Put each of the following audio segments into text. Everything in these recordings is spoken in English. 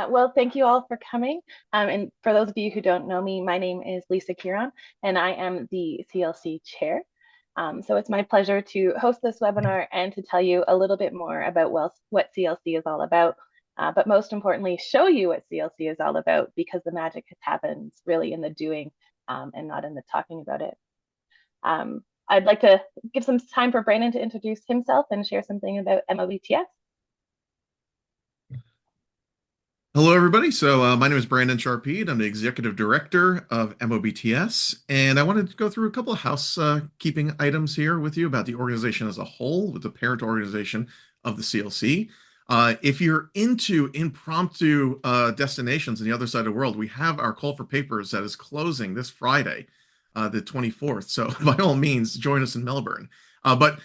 Well, thank you all for coming. And for those of you who don't know me, my name is Lisa Kiran, and I am the CLC chair. So it's my pleasure to host this webinar and to tell you a little bit more about what CLC is all about, but most importantly, show you what CLC is all about because the magic happens really in the doing and not in the talking about it. I'd like to give some time for Brandon to introduce himself and share something about MOBTS. Hello, everybody. My name is Brandon Sharpeed. I'm the Executive Director of MOBTS, and I wanted to go through a couple of housekeeping items here with you about the organization as a whole, with the parent organization of the CLC. If you're into impromptu destinations on the other side of the world, we have our call for papers that is closing this Friday, the 24th. So by all means, join us in Melbourne. But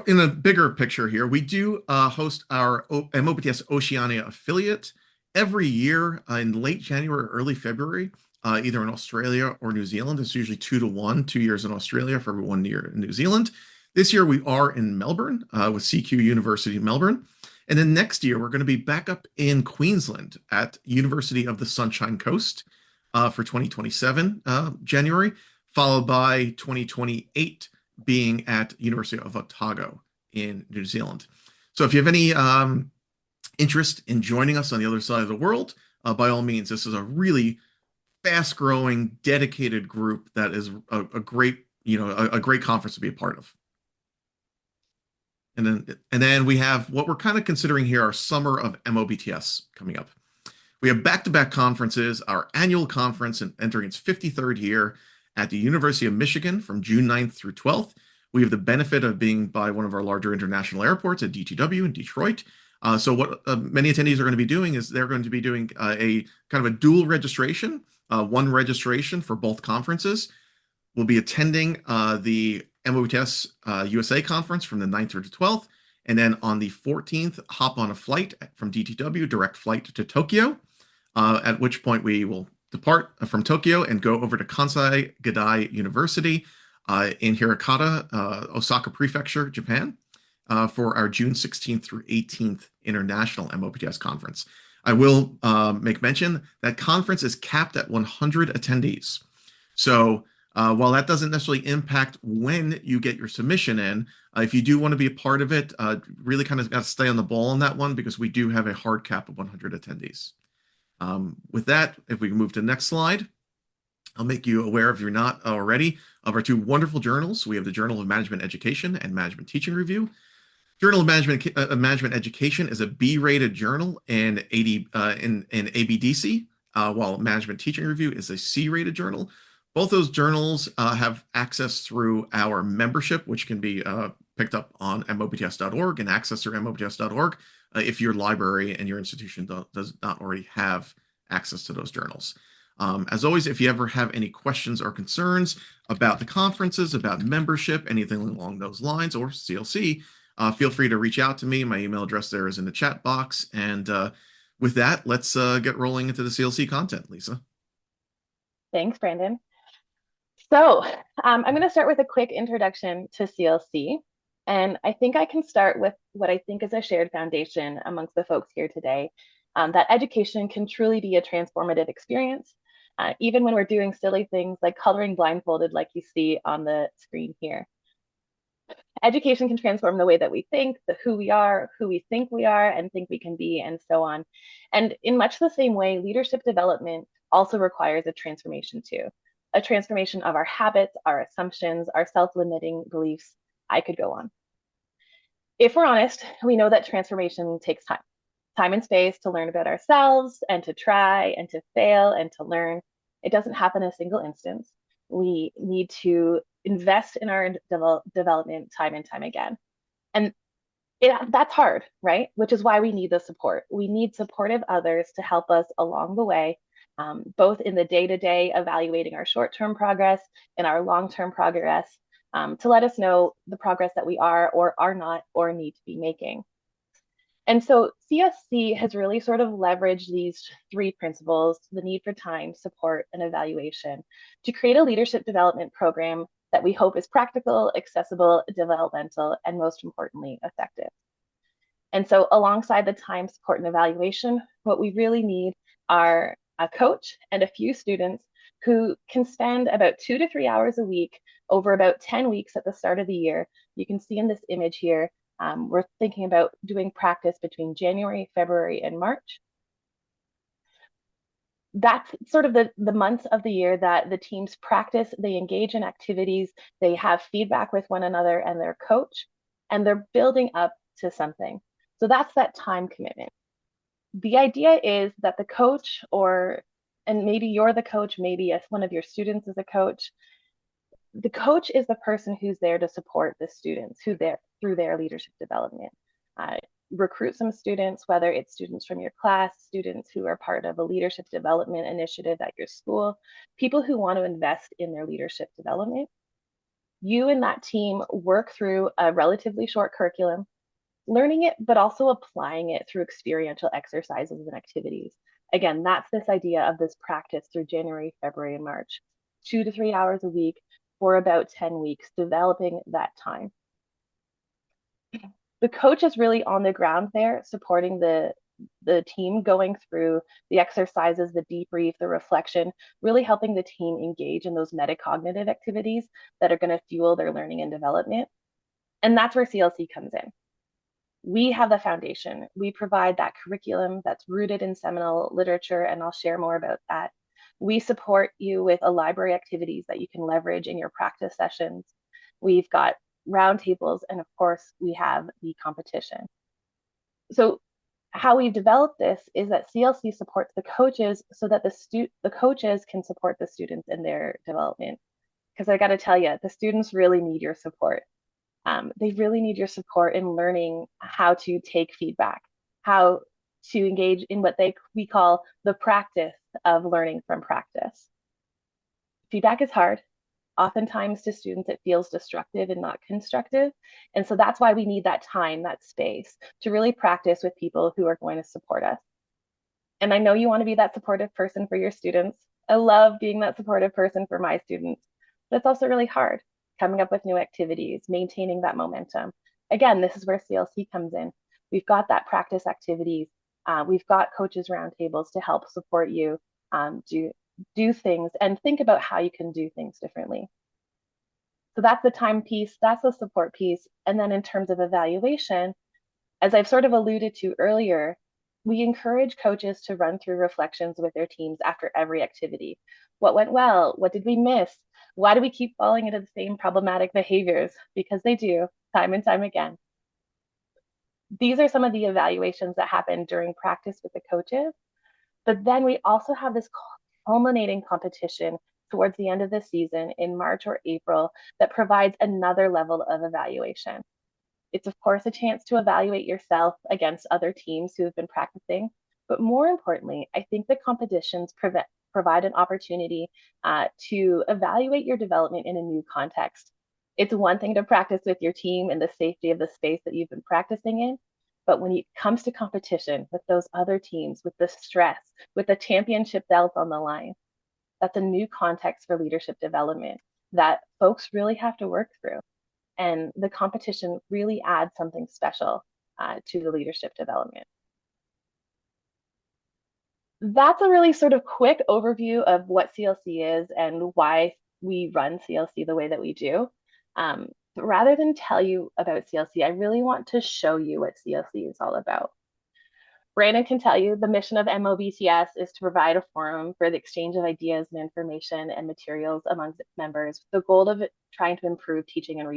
in a bigger picture here, we do host our MOBTS Oceania affiliate every year in late January or early February, either in Australia or New Zealand. It's usually 2 to 1, 2 years in Australia for every 1 year in New Zealand. This year we are in Melbourne with CQ University Melbourne. And then next year we're going to be back up in Queensland at University of the Sunshine Coast for 2027 January, followed by 2028 being at University of Otago in New Zealand. So if you have any interest in joining us on the other side of the world, by all means, this is a really fast-growing, dedicated group that is a great, a great conference to be a part of. And then we have what we're kind of considering here our summer of MOBTS coming up. We have back-to-back conferences, our annual conference and entering its 53rd year at the University of Michigan from June 9th through 12th. We have the benefit of being by one of our larger international airports at DTW in Detroit. So what many attendees are going to be doing is they're going to be doing a kind of a dual registration, one registration for both conferences. We'll be attending the MOBTS USA conference from the 9th through the 12th. And then on the 14th, hop on a flight from DTW, direct flight to Tokyo, at which point we will depart from Tokyo and go over to Kansai Gaidai University in Hirakata, Osaka Prefecture, Japan, for our June 16th through 18th International MOBTS Conference. I will make mention that conference is capped at 100 attendees. So while that doesn't necessarily impact when you get your submission in, if you do want to be a part of it, really kind of got to stay on the ball on that one because we do have a hard cap of 100 attendees. With that, if we can move to the next slide, I'll make you aware, if you're not already, of our two wonderful journals. We have the Journal of Management Education and Management Teaching Review. Journal of Management Education is a B-rated journal in ABDC, while Management Teaching Review is a C-rated journal. Both those journals have access through our membership, which can be picked up on mobts.org and access through mobts.org if your library and your institution does not already have access to those journals. As always, if you ever have any questions or concerns about the conferences, about membership, anything along those lines, or CLC, feel free to reach out to me. My email address there is in the chat box. And with that, let's get rolling into the CLC content, Lisa. Thanks, Brandon. So I'm going to start with a quick introduction to CLC. And I think I can start with what I think is a shared foundation amongst the folks here today, that education can truly be a transformative experience, even when we're doing silly things like coloring blindfolded like you see on the screen here. Education can transform the way that we think, who we are, who we think we are, and think we can be, and so on. And in much the same way, leadership development also requires a transformation too. A transformation of our habits, our assumptions, our self-limiting beliefs. I could go on. If we're honest, we know that transformation takes time. Time and space to learn about ourselves and to try and to fail and to learn. It doesn't happen in a single instance. We need to invest in our development time and time again. And that's hard, right? Which is why we need the support. We need supportive others to help us along the way, both in the day-to-day evaluating our short-term progress and our long-term progress, to let us know the progress that we are or are not or need to be making. And so CSC has really sort of leveraged these three principles, the need for time, support, and evaluation, to create a leadership development program that we hope is practical, accessible, developmental, and most importantly, effective. And so alongside the time, support, and evaluation, what we really need are a coach and a few students who can spend about 2 to 3 hours a week over about 10 weeks at the start of the year. You can see in this image here, we're thinking about doing practice between January, February, and March. That's sort of the months of the year that the teams practice, they engage in activities, they have feedback with one another and their coach, and they're building up to something. So that's that time commitment. The idea is that the coach, and maybe you're the coach, maybe one of your students is a coach, the coach is the person who's there to support the students through their leadership development. Uh, Recruit some students, whether it's students from your class, students who are part of a leadership development initiative at your school, people who want to invest in their leadership development. You and that team work through a relatively short curriculum, learning it, but also applying it through experiential exercises and activities. Again, that's this idea of this practice through January, February, and March, 2 to 3 hours a week for about 10 weeks, developing that time. The coach is really on the ground there, supporting the team, going through the exercises, the debrief, the reflection, really helping the team engage in those metacognitive activities that are going to fuel their learning and development. And that's where CLC comes in. We have the foundation. We provide that curriculum that's rooted in seminal literature, and I'll share more about that. We support you with a library activities that you can leverage in your practice sessions. We've got roundtables, and of course, we have the competition. So how we've developed this is that CLC supports the coaches so that the coaches can support the students in their development. Because I got to tell you, the students really need your support. They really need your support in learning how to take feedback, how to engage in what we call the practice of learning from practice. Feedback is hard. Oftentimes to students, it feels destructive and not constructive. And so that's why we need that time, that space to really practice with people who are going to support us. And I know you want to be that supportive person for your students. I love being that supportive person for my students, but it's also really hard coming up with new activities, maintaining that momentum. Again, this is where CLC comes in. We've got that practice activities. We've got coaches roundtables to help support you do things and think about how you can do things differently. So that's the time piece, that's the support piece. And then in terms of evaluation, as I've sort of alluded to earlier, we encourage coaches to run through reflections with their teams after every activity. What went well? What did we miss? Why do we keep falling into the same problematic behaviors? Because they do, time and time again. These are some of the evaluations that happen during practice with the coaches. But then we also have this culminating competition towards the end of the season in March or April that provides another level of evaluation. It's, of course, a chance to evaluate yourself against other teams who have been practicing. But more importantly, I think the competitions provide an opportunity to evaluate your development in a new context. It's one thing to practice with your team in the safety of the space that you've been practicing in. But when it comes to competition with those other teams, with the stress, with the championship belt on the line, that's a new context for leadership development that folks really have to work through. And the competition really adds something special to the leadership development. That's a really sort of quick overview of what CLC is and why we run CLC the way that we do. But rather than tell you about CLC, I really want to show you what CLC is all about. Brandon can tell you the mission of MOBTS is to provide a forum for the exchange of ideas and information and materials amongst members, with the goal of trying to improve teaching and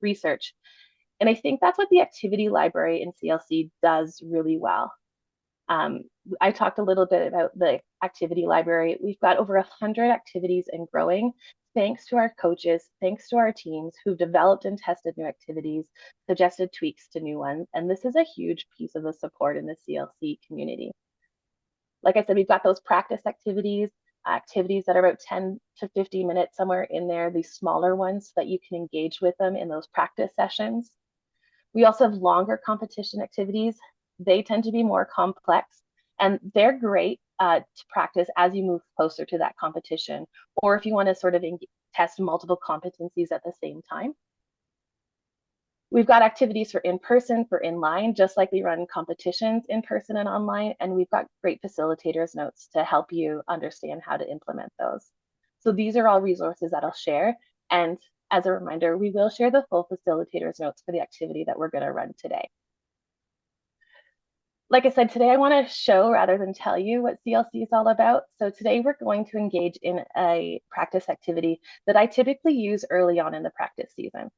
research. And I think that's what the activity library in CLC does really well. I talked a little bit about the activity library. We've got over 100 activities and growing, thanks to our coaches, thanks to our teams who've developed and tested new activities, suggested tweaks to new ones. And this is a huge piece of the support in the CLC community. Like I said, we've got those practice activities that are about 10 to 15 minutes, somewhere in there, these smaller ones so that you can engage with them in those practice sessions. We also have longer competition activities. They tend to be more complex, and they're great to practice as you move closer to that competition, or if you want to sort of test multiple competencies at the same time. We've got activities for in-person, for in-line, just like we run competitions in person and online, and we've got great facilitators notes to help you understand how to implement those. So these are all resources that I'll share. And as a reminder, we will share the full facilitators notes for the activity that we're gonna run today. Like I said, today I wanna show rather than tell you what CLC is all about. So today we're going to engage in a practice activity that I typically use early on in the practice season.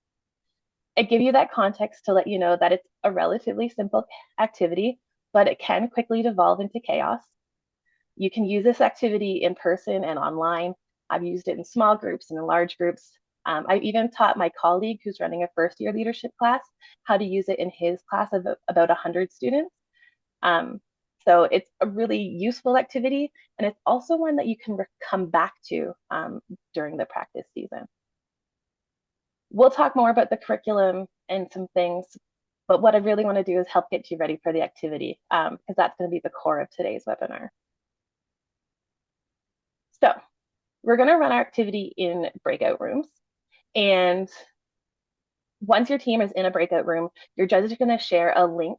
I give you that context to let you know that it's a relatively simple activity, but it can quickly devolve into chaos. You can use this activity in person and online. I've used it in small groups and in large groups. I've even taught my colleague who's running a first year leadership class how to use it in his class of about 100 students. Um, so it's a really useful activity, and it's also one that you can come back to during the practice season. We'll talk more about the curriculum and some things, but what I really want to do is help get you ready for the activity because that's going to be the core of today's webinar. So we're going to run our activity in breakout rooms. And once your team is in a breakout room, your judge is going to share a link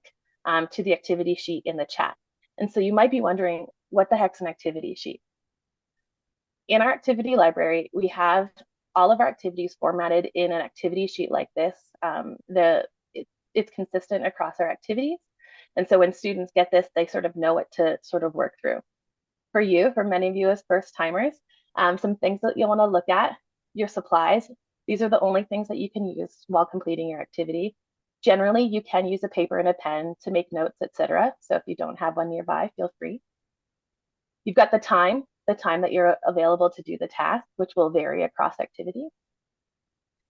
to the activity sheet in the chat. And so you might be wondering, what the heck's an activity sheet? In our activity library, we have all of our activities formatted in an activity sheet like this. It's consistent across our activities. And so when students get this, they sort of know what to sort of work through. For you, for many of you as first timers, some things that you'll want to look at, your supplies. These are the only things that you can use while completing your activity. Generally, you can use a paper and a pen to make notes, etc. So if you don't have one nearby, feel free. You've got the time that you're available to do the task, which will vary across activities.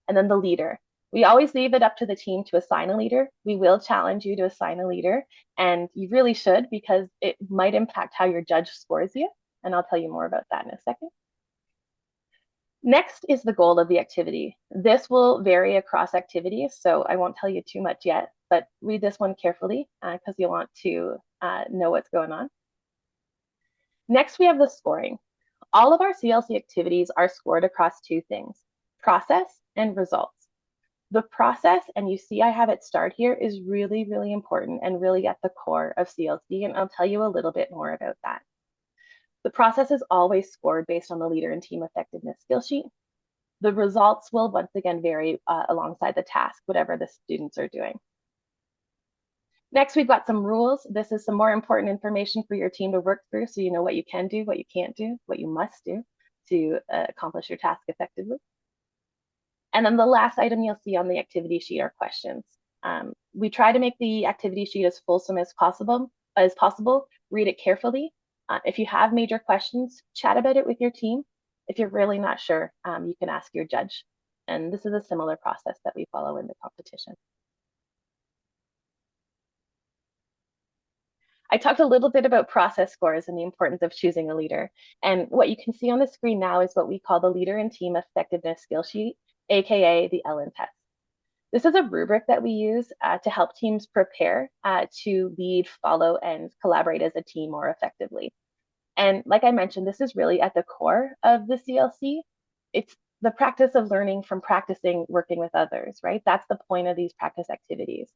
And then the leader. We always leave it up to the team to assign a leader. We will challenge you to assign a leader, and you really should because it might impact how your judge scores you. And I'll tell you more about that in a second. Next is the goal of the activity. This will vary across activities, so I won't tell you too much yet, but read this one carefully because you'll want to know what's going on. Next, we have the scoring. All of our CLC activities are scored across two things, process and results. The process, and you see I have it starred here, is really, really important and really at the core of CLC, and I'll tell you a little bit more about that. The process is always scored based on the leader and team effectiveness skill sheet. The results will once again vary alongside the task, whatever the students are doing. Next, we've got some rules. This is some more important information for your team to work through so you know what you can do, what you can't do, what you must do to accomplish your task effectively. And then the last item you'll see on the activity sheet are questions. We try to make the activity sheet as fulsome as possible. Read it carefully. If you have major questions, chat about it with your team. If you're really not sure, you can ask your judge. And this is a similar process that we follow in the competition. I talked a little bit about process scores and the importance of choosing a leader. And what you can see on the screen now is what we call the Leader and Team Effectiveness Skill Sheet, AKA the Ellen test. This is a rubric that we use to help teams prepare to lead, follow, and collaborate as a team more effectively. And like I mentioned, this is really at the core of the CLC. It's the practice of learning from practicing working with others, right? That's the point of these practice activities.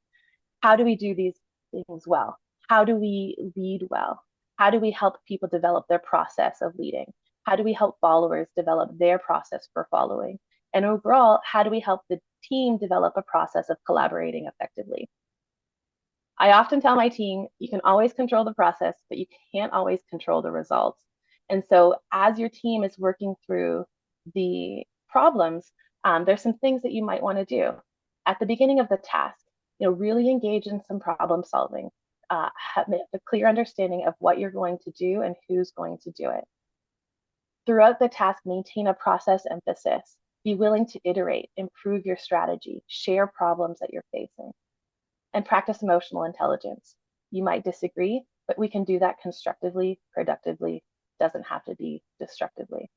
How do we do these things well? How do we lead well? How do we help people develop their process of leading? How do we help followers develop their process for following? And overall, how do we help the team develop a process of collaborating effectively? I often tell my team, you can always control the process, but you can't always control the results. And so as your team is working through the problems, there's some things that you might want to do. At the beginning of the task, really engage in some problem solving. Have a clear understanding of what you're going to do and who's going to do it. Throughout the task, maintain a process emphasis. Be willing to iterate, improve your strategy, share problems that you're facing, and practice emotional intelligence. You might disagree, but we can do that constructively, productively, doesn't have to be destructively.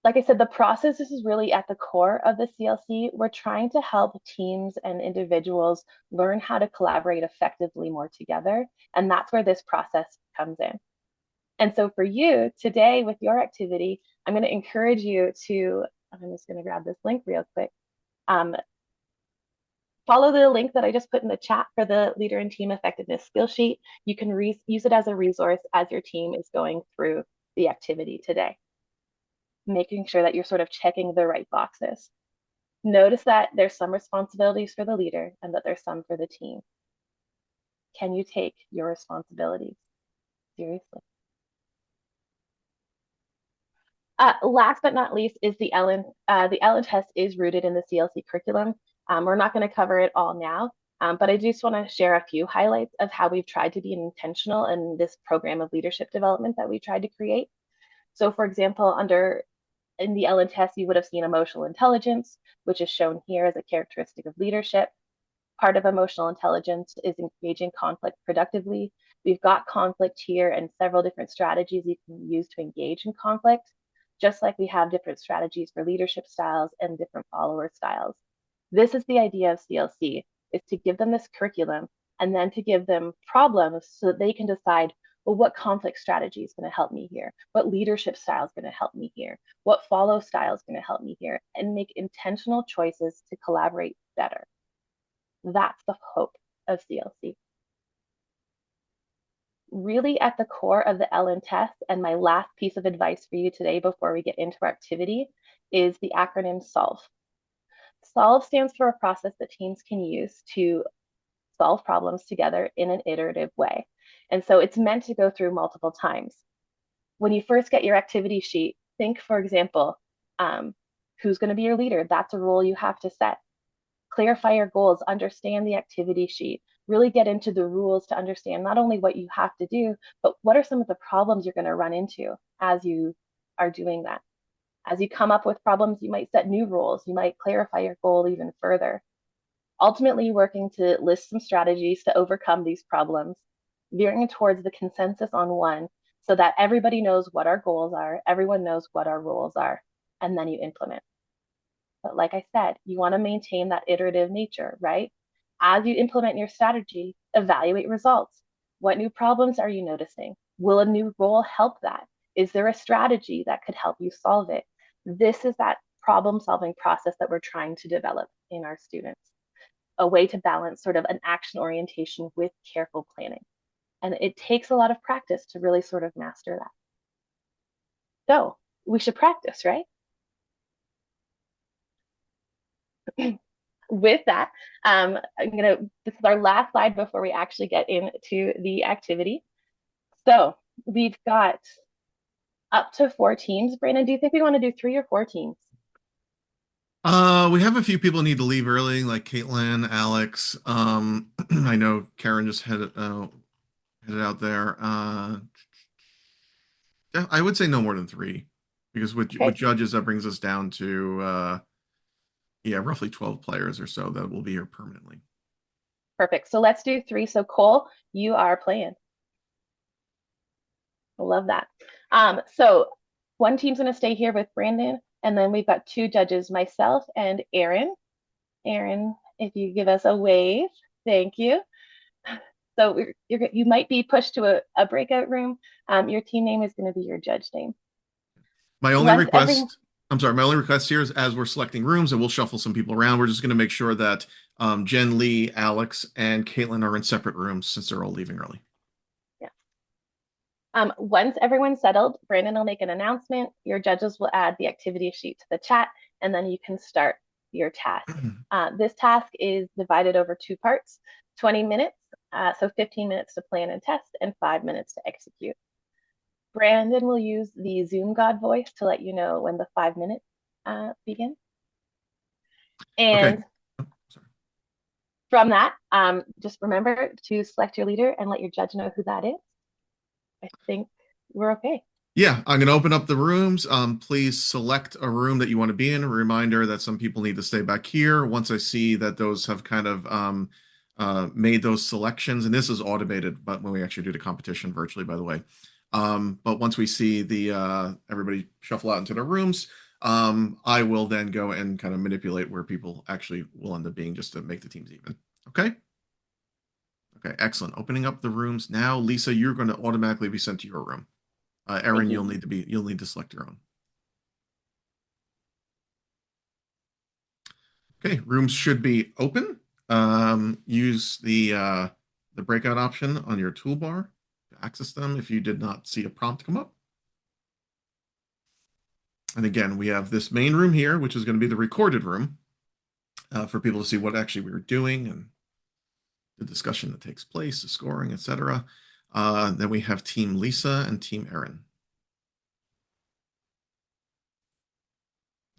Like I said, the process is really at the core of the CLC. We're trying to help teams and individuals learn how to collaborate effectively more together. And that's where this process comes in. And so for you today with your activity, I'm going to encourage you to, I'm just going to grab this link real quick. follow the link that I just put in the chat for the leader and team effectiveness skill sheet. You can use it as a resource as your team is going through the activity today, making sure that you're sort of checking the right boxes. Notice that there's some responsibilities for the leader and that there's some for the team. Can you take your responsibilities seriously? Last but not least is the Ellen. The Ellen test is rooted in the CLC curriculum. We're not going to cover it all now, but I just want to share a few highlights of how we've tried to be intentional in this program of leadership development that we tried to create. So for example, in the Ellen test, you would have seen emotional intelligence, which is shown here as a characteristic of leadership. Part of emotional intelligence is engaging conflict productively. We've got conflict here and several different strategies you can use to engage in conflict, just like we have different strategies for leadership styles and different follower styles. This is the idea of CLC, is to give them this curriculum and then to give them problems so that they can decide, well, what conflict strategy is going to help me here? What leadership style is going to help me here? What follow style is going to help me here? And make intentional choices to collaborate better. That's the hope of CLC. Really at the core of the Ellen test, and my last piece of advice for you today before we get into our activity, is the acronym SOLVE. SOLVE stands for a process that teams can use to solve problems together in an iterative way. And so it's meant to go through multiple times. When you first get your activity sheet, think, for example, who's going to be your leader? That's a role you have to set. Clarify your goals, understand the activity sheet, really get into the rules to understand not only what you have to do, but what are some of the problems you're going to run into as you are doing that. As you come up with problems, you might set new rules, you might clarify your goal even further. Ultimately, working to list some strategies to overcome these problems, veering towards the consensus on one so that everybody knows what our goals are, everyone knows what our rules are, and then you implement. But like I said, you want to maintain that iterative nature, right? As you implement your strategy, evaluate results. What new problems are you noticing? Will a new role help that? Is there a strategy that could help you solve it? This is that problem solving process that we're trying to develop in our students, a way to balance sort of an action orientation with careful planning. And it takes a lot of practice to really sort of master that. So we should practice, right? With that, this is our last slide before we actually get into the activity. So we've got up to 4 teams. Brandon, do you think we want to do 3 or 4 teams? We have a few people need to leave early, like Caitlin, Alex. I know Karen just headed out there. Yeah, I would say no more than 3, because with Okay, judges, that brings us down to yeah, roughly 12 players or so that will be here permanently. perfect. So let's do 3. So Cole, you are playing. I love that. So one team's going to stay here with Brandon, and then we've got 2 judges, myself and Aaron. Aaron, if you give us a wave, thank you. So you might be pushed to a breakout room. Your team name is going to be your judge name. My only Once every request, I'm sorry, my only request here is as we're selecting rooms and we'll shuffle some people around, we're just going to make sure that Jen, Lee, Alex, and Caitlin are in separate rooms since they're all leaving early. Yeah. Once everyone's settled, Brandon will make an announcement. Your judges will add the activity sheet to the chat, and then you can start your task. This task is divided over 2 parts, 20 minutes, so 15 minutes to plan and test, and 5 minutes to execute. Brandon will use the Zoom God voice to let you know when the 5 minutes begin. Okay. And Oh, sorry. from that, just remember to select your leader and let your judge know who that is. I think we're okay. Yeah, I'm going to open up the rooms. Please select a room that you want to be in. A reminder that some people need to stay back here. Once I see that those have kind of made those selections, and this is automated, but when we actually do the competition virtually, by the way. But once we see the everybody shuffle out into their rooms, I will then go and kind of manipulate where people actually will end up being just to make the teams even. Okay? Okay, excellent. Opening up the rooms now. Lisa, you're going to automatically be sent to your room. Thank Erin, you. you'll need to select your own. Okay, rooms should be open. Use the breakout option on your toolbar to access them if you did not see a prompt come up. And again, we have this main room here, which is going to be the recorded room for people to see what actually we were doing and the discussion that takes place, the scoring, etc. Then we have Team Lisa and Team Erin.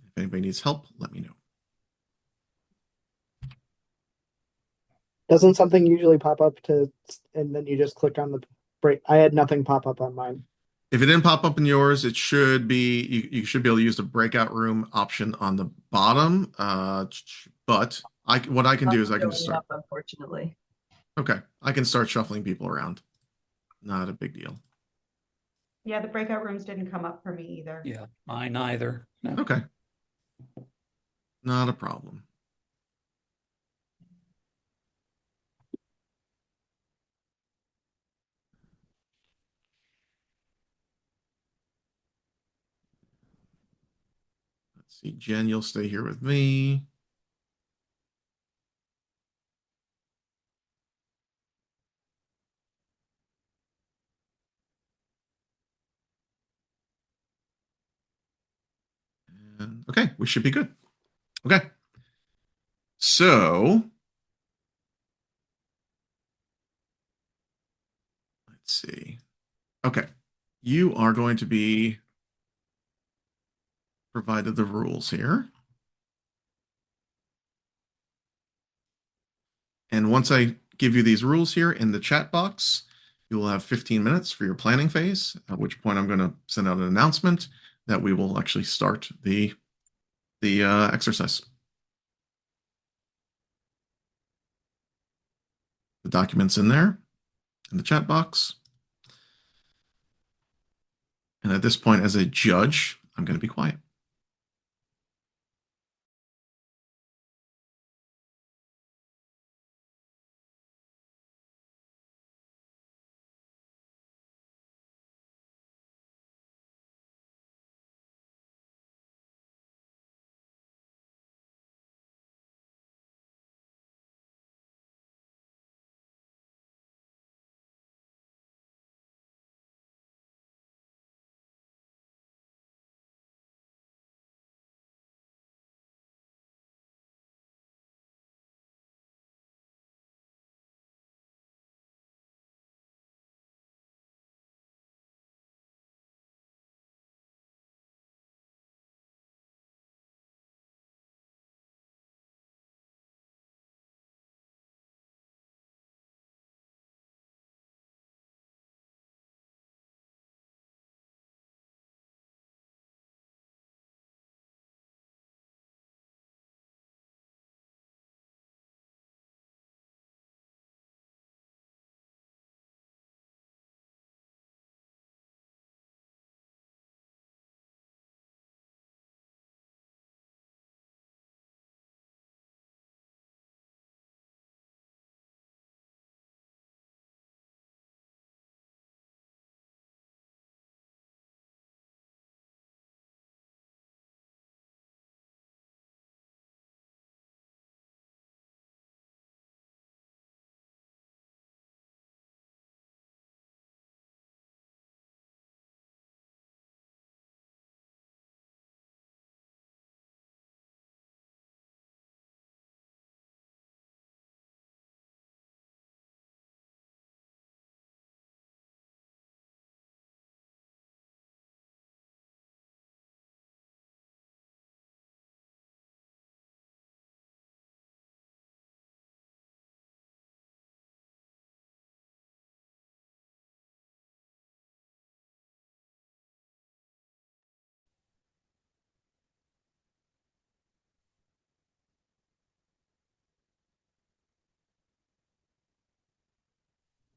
If anybody needs help, let me know. Doesn't something usually pop up and then you just click on the break? I had nothing pop up on mine. If it didn't pop up in yours, it should be you should be able to use the breakout room option on the bottom. But what I can do is I can just Showing start. up, unfortunately. Okay, I can start shuffling people around. Not a big deal. Yeah, the breakout rooms didn't come up for me either. Yeah, mine either. No. Okay, not a problem. Let's see, Jen, you'll stay here with me. And okay, we should be good. Okay. So let's see. Okay. You are going to be provided the rules here. And once I give you these rules here in the chat box, you will have 15 minutes for your planning phase, at which point I'm going to send out an announcement that we will actually start the exercise. The document's in there in the chat box. And at this point, as a judge, I'm going to be quiet.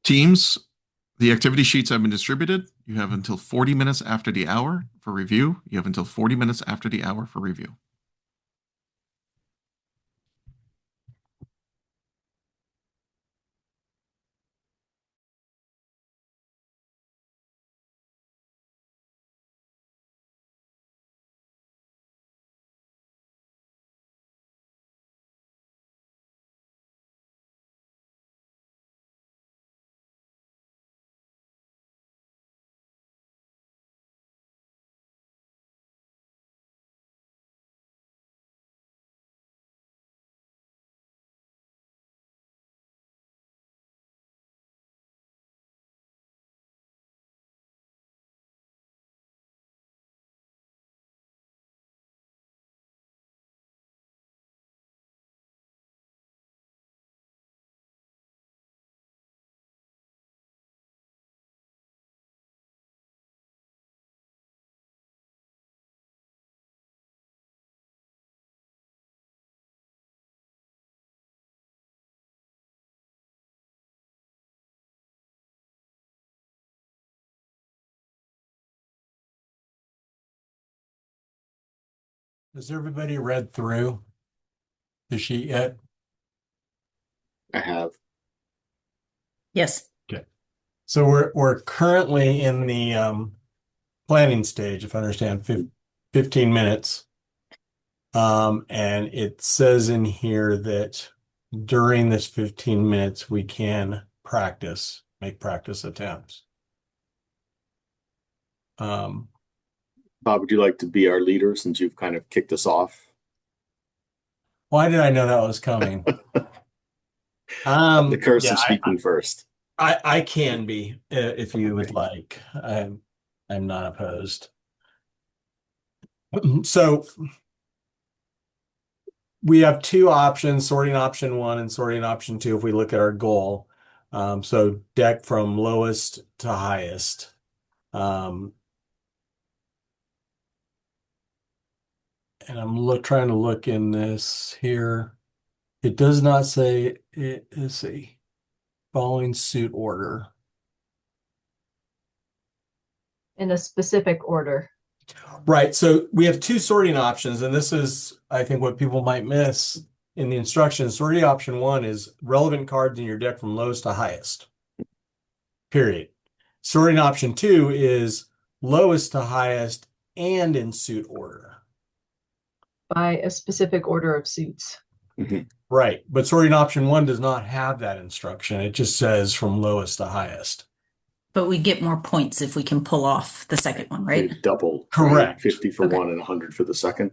Teams, the activity sheets have been distributed. You have until 40 minutes after the hour for review. You have until 40 minutes after the hour for review. Has everybody read through the sheet yet? I have. Yes. So we're currently in the planning stage, if I understand, 15 minutes. And it says in here that during this 15 minutes we can make practice attempts. Bob, would you like to be our leader since you've kind of kicked us off? Why did I know that was coming? The curse Yeah, of speaking first. I can be if you would like. I'm not opposed. So we have two options, sorting option 1 and sorting option 2 if we look at our goal. So deck from lowest to highest. And I'm trying to look in this here. It does not say it is a following suit order. In a specific order. Right. So we have two sorting options, and this is, I think, what people might miss in the instructions. Sorting option 1 is relevant cards in your deck from lowest to highest. Period. Sorting option 2 is lowest to highest and in suit order. By a specific order of suits. Right. But sorting option 1 does not have that instruction. It just says from lowest to highest. But we get more points if we can pull off the second one, right? They double. Correct. 50 for Okay. one and 100 for the second.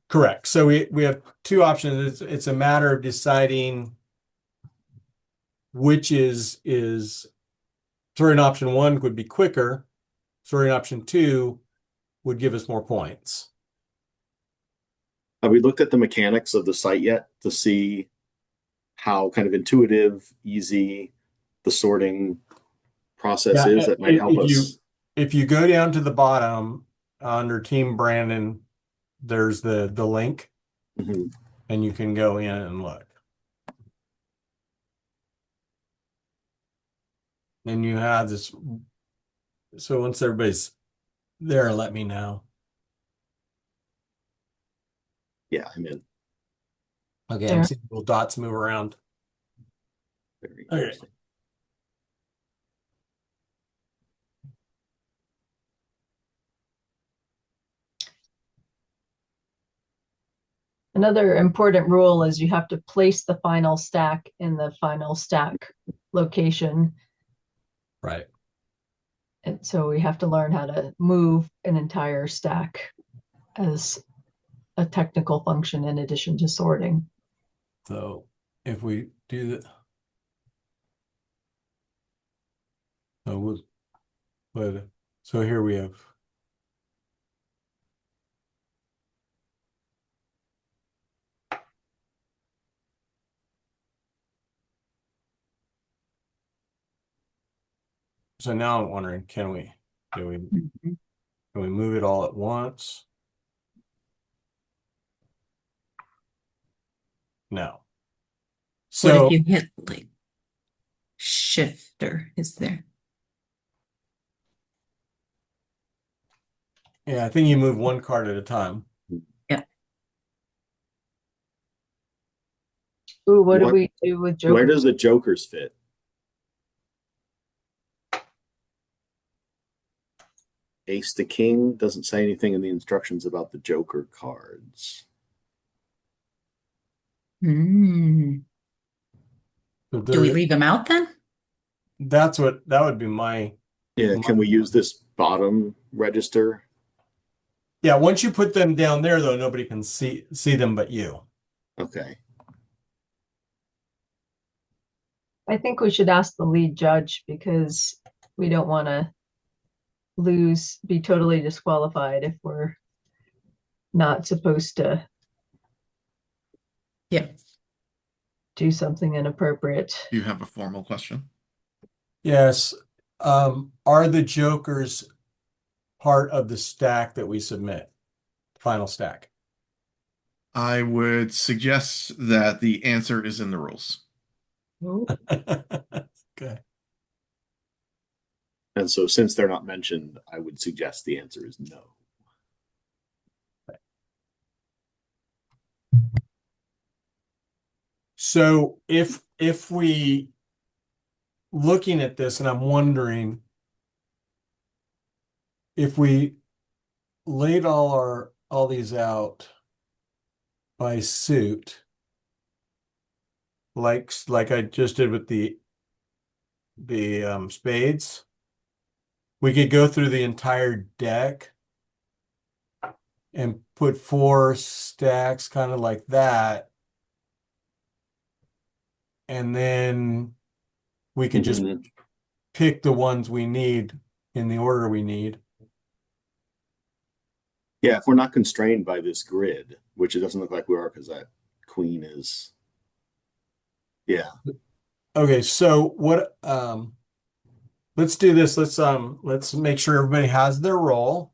Correct. So we have two options. It's a matter of deciding which is sorting option 1 would be quicker. Sorting option 2 would give us more points. Have we looked at the mechanics of the site yet to see how kind of intuitive, easy the sorting process is that might help us? If you go down to the bottom under Team Brandon, there's the link, Mhm. and you can go in and look. And you have this. So once everybody's there, let me know. Yeah, I'm in. Okay, There. I'm seeing little dots move around. Very Okay. interesting. Another important rule is you have to place the final stack in the final stack location. Right. And so we have to learn how to move an entire stack as a technical function in addition to sorting. So if we do that, so here we have. So now I'm wondering, can we move it all at once? No. What So if you hit like shifter is there? yeah, I think you move one card at a time. Ooh, what do What- we do with Where jokers? does the jokers fit? Ace to king doesn't say anything in the instructions about the joker cards. Hmm. So Do we there, leave them out then? that would be my. Yeah, can we use this bottom register? Yeah, once you put them down there, though, nobody can see them but you. Okay. I think we should ask the lead judge because we don't want to be totally disqualified if we're not supposed to Yeah. do something inappropriate. Do you have a formal question? Yes. Are the jokers part of the stack that we submit? Final stack. I would suggest that the answer is in the rules. Okay. And so since they're not mentioned, I would suggest the answer is no. So if we looking at this, and I'm wondering if we laid all these out by suit, like I just did with the spades, we could go through the entire deck and put 4 stacks kind of like that, and then we could just Mhm. pick the ones we need in the order we need. Yeah, if we're not constrained by this grid, which it doesn't look like we are because that queen is. Yeah. Okay, so what let's do this. Let's make sure everybody has their role.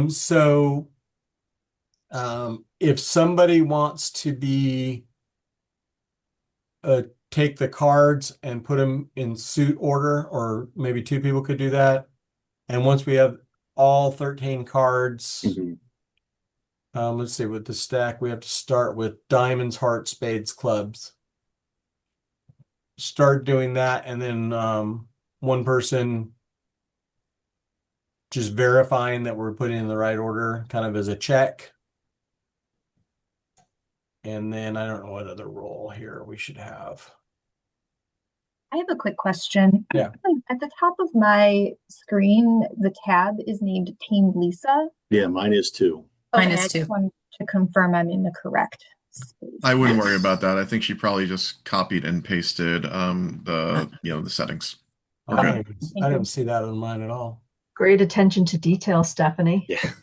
So if somebody wants to be take the cards and put them in suit order, or maybe 2 people could do that. And once we have all 13 cards, Mhm. let's see, with the stack, we have to start with diamonds, hearts, spades, clubs. Start doing that, and then one person just verifying that we're putting in the right order, kind of as a check. And then I don't know what other role here we should have. I have a quick question. Yeah. At the top of my screen, the tab is named Team Lisa. Yeah, mine is too. Mine Okay, is I too. just wanted to confirm I'm in the correct space. I wouldn't worry about that. I think she probably just copied and pasted the settings. Oh, Okay. I didn't see that on mine at all. Great attention to detail, Stephanie. Yeah.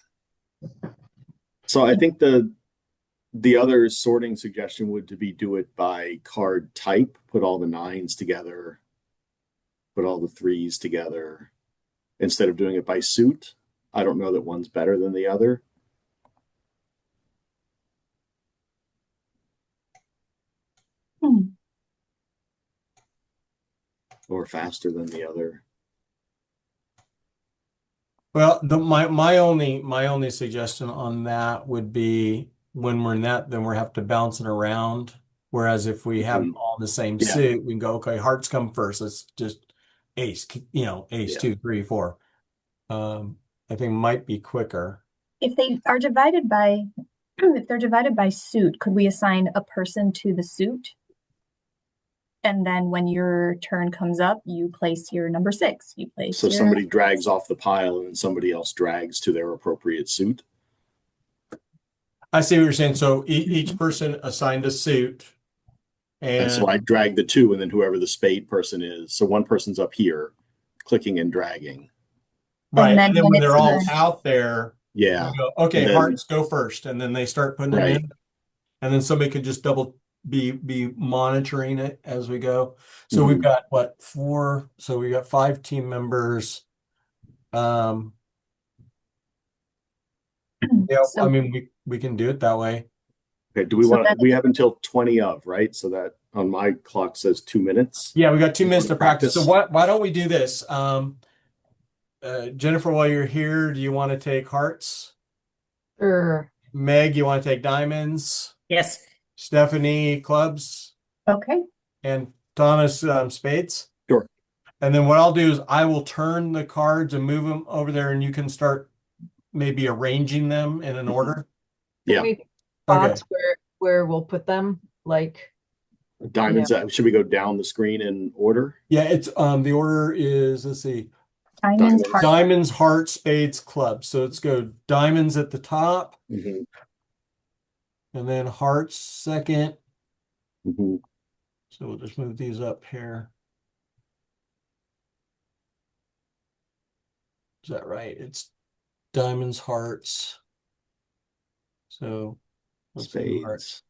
So I think the other sorting suggestion would to be do it by card type, put all the 9s together, put all the 3s together, instead of doing it by suit. I don't know that one's better than the other. Or faster than the other. Well, my only suggestion on that would be when we're in that, then we have to bounce it around. Whereas if we have Mhm. all the same Yeah. suit, we can go, okay, hearts come first. Let's just ace, ace, Yeah. 2, 3, 4. I think might be quicker. If they are divided by, if they're divided by suit, could we assign a person to the suit? And then when your turn comes up, you place your number 6. You place So your somebody drags off the pile and then somebody else drags to their appropriate suit. I see what you're saying. So each person assigned a suit, And so I drag the 2, and then whoever the spade person is. So one person's up here, clicking and dragging. right. And And then when when they're it's all done- out there, Yeah. we go, okay, And then- hearts go first, and then they start putting them Right. in, and then somebody can just be monitoring it as we go. So we've Mhm. got what, 4? So we got 5 team members. Yeah, So- I mean we can do it that way. Okay, do we So want to, then- we have until 20 of, right? So that on my clock says 2 minutes. Yeah, we got 2 minutes to practice. So Practice. why don't we do this? Jennifer, while you're here, do you want to take hearts? Sure. Meg, you want to take diamonds? Yes. Stephanie, clubs, Okay. and Thomas, spades. Sure. And then what I'll do is I will turn the cards and move them over there, and you can start maybe arranging them in an order. Yeah. We spots where we'll put them, like Diamonds, should we go down the screen in order? Yeah, it's the order is, let's see, Diamonds, Diamonds. hearts. diamonds, hearts, spades, clubs. So let's go diamonds at the top, Mhm. and then hearts second. Mhm. So we'll just move these up here. Is that right? It's diamonds, hearts. So let's do Spades. hearts.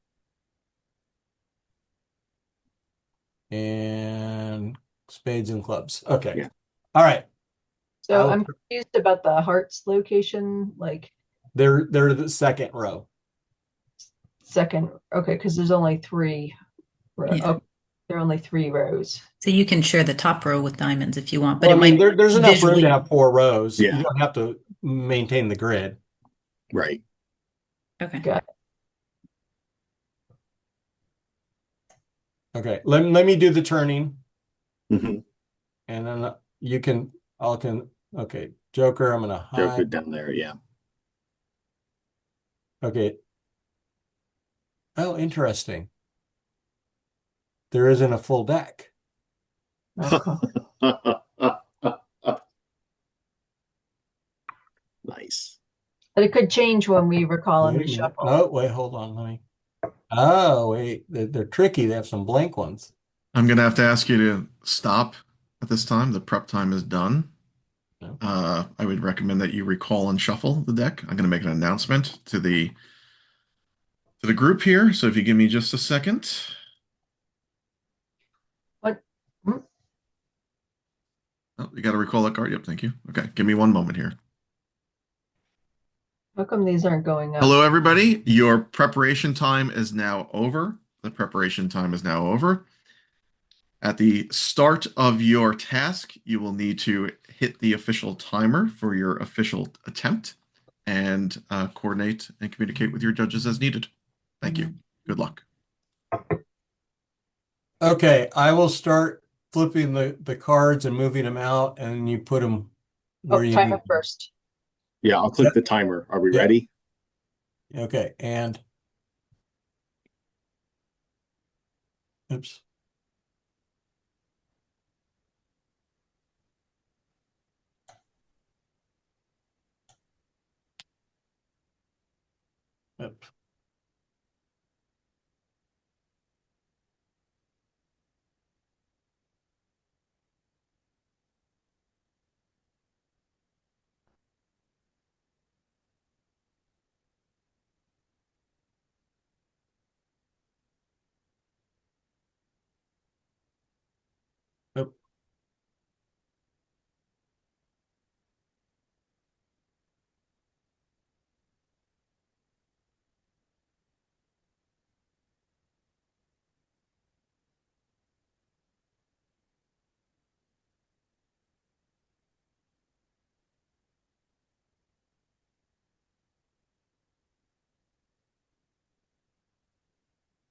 And spades and clubs. Okay. Yeah. All right. so I'll- I'm confused about the hearts location, like They're the second row. second. Okay, because there's only 3. Yeah. Oh, there are only 3 rows. So you can share the top row with diamonds if you want, but Well, it I mean, might there's enough room visually- to have 4 rows. Yeah. You don't have to maintain the grid. Right. Okay. Got Okay, let me do the turning, Mhm. and then okay, Joker, I'm gonna Joker hide. down there, yeah. Okay. Oh, interesting. There isn't a full deck. Okay. Nice. But it could change when we recall Wait them a to minute. shuffle. Oh, wait, hold on. Oh, wait, they're tricky. They have some blank ones. I'm going to have to ask you to stop at this time. The prep time is done. No. I would recommend that you recall and shuffle the deck. I'm going to make an announcement to the group here. So if you give me just a second. What? Oh, you got to recall that card. Yep, thank you. Okay, give me one moment here. How come these aren't going up? Hello, everybody. Your preparation time is now over. The preparation time is now over. At the start of your task, you will need to hit the official timer for your official attempt and coordinate and communicate with your judges as needed. Thank you. Good luck. Okay, I will start flipping the cards and moving them out, and you put them where Oh, you timer need them. first. Yeah, I'll click the timer. Are we Yeah. ready? Okay, and oops. Yep. Yep.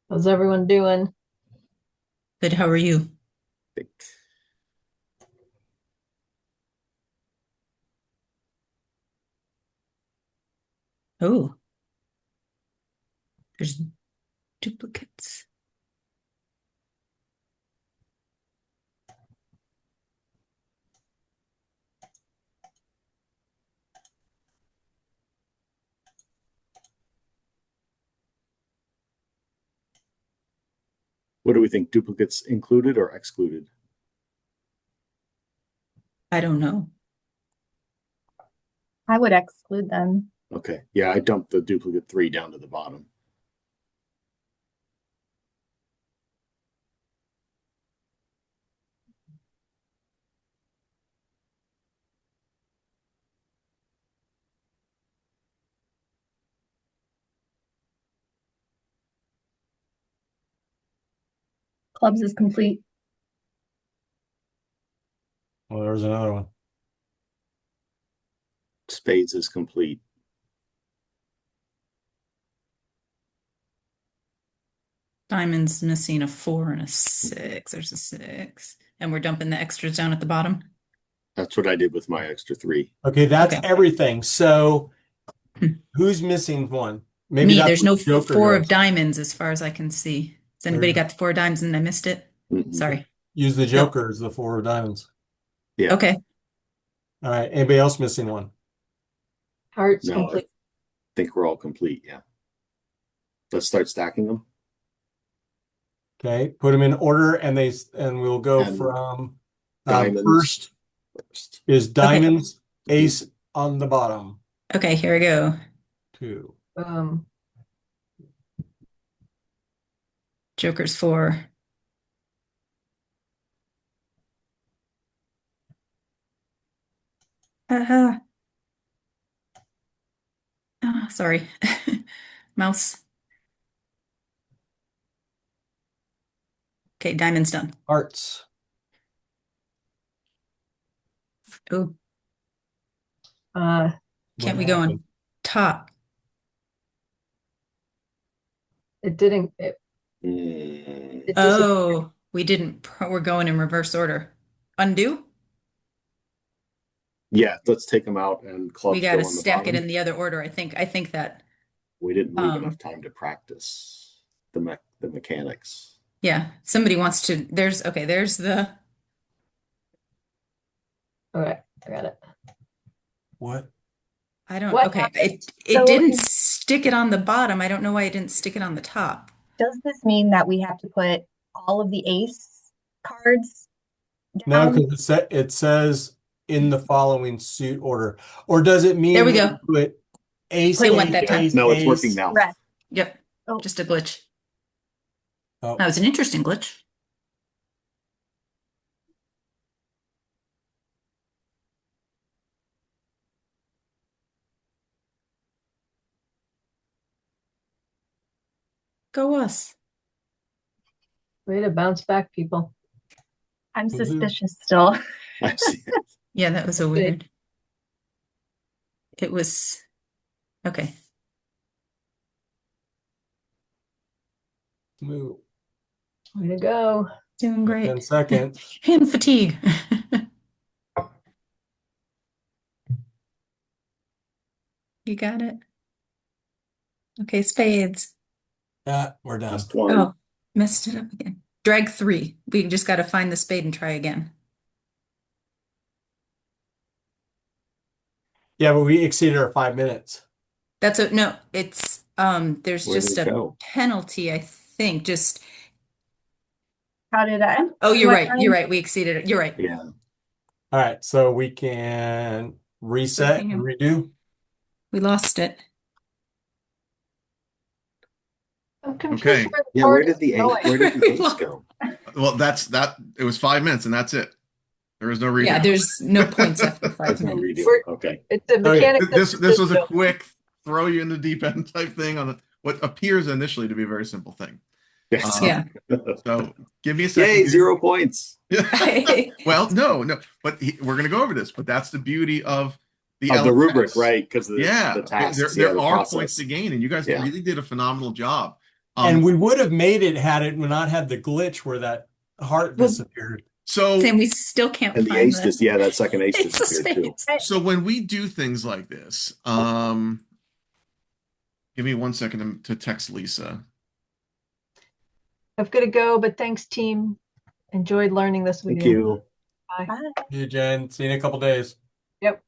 How's everyone doing? Good, how are you? Oh, there's duplicates. What do we think? Duplicates included or excluded? I don't know. I would exclude them. Okay. Yeah, I dumped the duplicate 3 down to the bottom. Clubs is complete. Well, there's another one. Spades is complete. Diamond's missing a 4 and a 6. There's a 6. And we're dumping the extras down at the bottom. That's what I did with my extra 3. Okay, that's Okay. everything. So who's missing one? Maybe Me, that's there's what no Joker 4 of does. diamonds as far as I can see. Has anybody got the 4 of diamonds and I missed it? Mhm. Sorry. Use the Joker as the 4 of diamonds. Yeah. Okay. All right, anybody else missing one? Hearts No, I complete. think we're all complete. Yeah. Let's start stacking them. Okay, put them in order, and we'll go And from diamonds first first. is diamonds, ace on the bottom. Okay, here we go. 2. Joker's 4. Ah, sorry. Mouse. Okay, diamond's done. Hearts. Oh, Uh, can't What we go on happened? top? it didn't. Mm. It disappeared. Oh, we didn't. We're going in reverse order. Undo? Yeah, let's take them out and club We got still to on the stack it bottom. in the other order. I think that, We didn't leave um, enough time to practice the mechanics. yeah, somebody wants to, there's the, Okay, I got it. What? I don't, What okay, happened? it So didn't is- stick it on the bottom. I don't know why it didn't stick it on the top. Does this mean that we have to put all of the ace cards No, down? because it says in the following suit order. Or does it mean There we that go. you put ace, It went ace, that time. ace, No, it's working ace? now. Rest. Yep, Oh. just a glitch. Oh, That was an interesting glitch. Go us. Way to bounce back, people. I'm Woohoo. suspicious still. I see. Yeah, that was a Okay. weird. It was, okay. move. Way to go. Doing 10 great. seconds. Hand fatigue. You got it. Okay, spades. We're done. Last one. Oh, messed it up again. Drag 3. We just got to find the spade and try again. Yeah, but we exceeded our 5 minutes. That's a no, it's there's Where did just it a go? penalty, I think. Just How did I? oh, you're What right. time? You're right. We exceeded it. You're right. Yeah. All right, so we can reset and redo. We lost it. I'm confused Okay. where the Yeah, card where is did the ace, going. where did the ace go? Well, it was 5 minutes and that's it. There was no redo. Yeah, there's no points after 5 There's no minutes. redo. We're- Okay. It's the Okay. mechanics of This the was a system. quick throw you in the deep end type thing on what appears initially to be a very simple thing. Yes. Yeah. So give me a second. Yay, 0 points. Well, no, but we're going to go over this, but that's the beauty of the Of the rubric, LMS. right? Because the Yeah, tasks, there the are process. points to gain, and you guys Yeah. really did a phenomenal job. And we would have made it had it not had the glitch where that heart Well, disappeared. So Sam, we still can't And the find ace just, yeah, that second ace Ace of disappeared too. spades. So when we do things like this, give me 1 second to text Lisa. I've got to go, but thanks, team. Enjoyed learning this with Thank you. you. Bye. Bye. See you, Jen. See you in a couple days. Yep.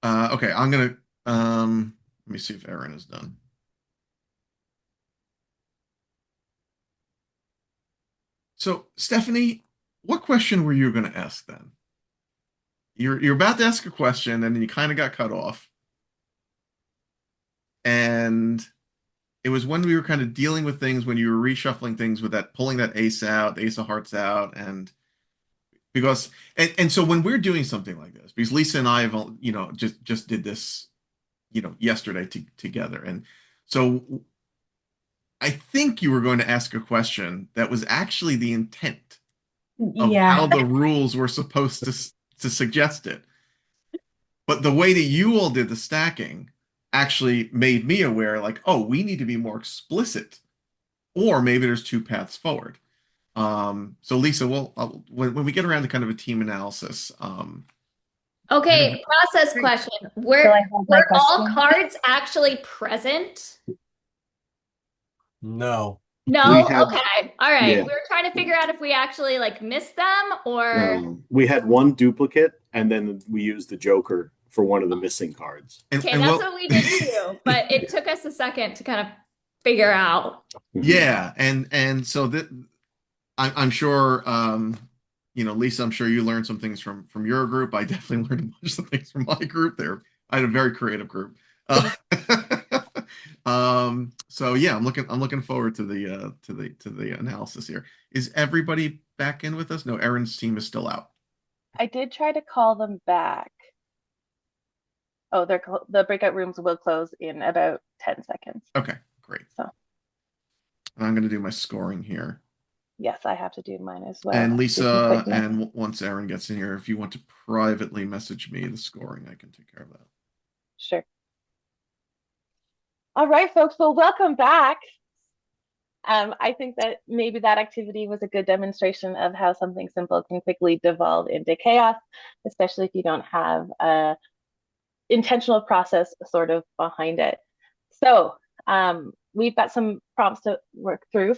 Okay, I'm gonna let me see if Erin is done. So, Stephanie, what question were you going to ask then? You're about to ask a question, and then you kind of got cut off. And it was when we were kind of dealing with things, when you were reshuffling things with that, pulling that ace out, the ace of hearts out, and because and so when we're doing something like this, because Lisa and I have, just did this, yesterday together, and so I think you were going to ask a question that was actually the intent of Yeah. how the rules were supposed to suggest it. But the way that you all did the stacking actually made me aware, like, oh, we need to be more explicit, or maybe there's 2 paths forward. So Lisa, when we get around to kind of a team analysis, Okay, process question. So Were I hold my all question. cards actually present? No. No? We had- Okay. All right. yeah. We were trying to figure out if we actually missed them or We had 1 duplicate, and then we used the Joker for one of the missing cards. okay, that's what we did too. But it took us a second to kind of figure out. yeah, and so that I'm sure, Lisa, I'm sure you learned some things from your group. I definitely learned a bunch of things from my group there. I had a very creative group. So yeah, I'm looking forward to the analysis here. Is everybody back in with us? No, Erin's team is still out. I did try to call them back. Oh, the breakout rooms will close in about 10 seconds. Okay, great. So And I'm going to do my scoring here. yes, I have to do mine as well. And Just Lisa, quickly. and once Erin gets in here, if you want to privately message me the scoring, I can take care of that. Sure. All right, folks. Well, welcome back. I think that maybe that activity was a good demonstration of how something simple can quickly devolve into chaos, especially if you don't have a intentional process sort of behind it. So we've got some prompts to work through.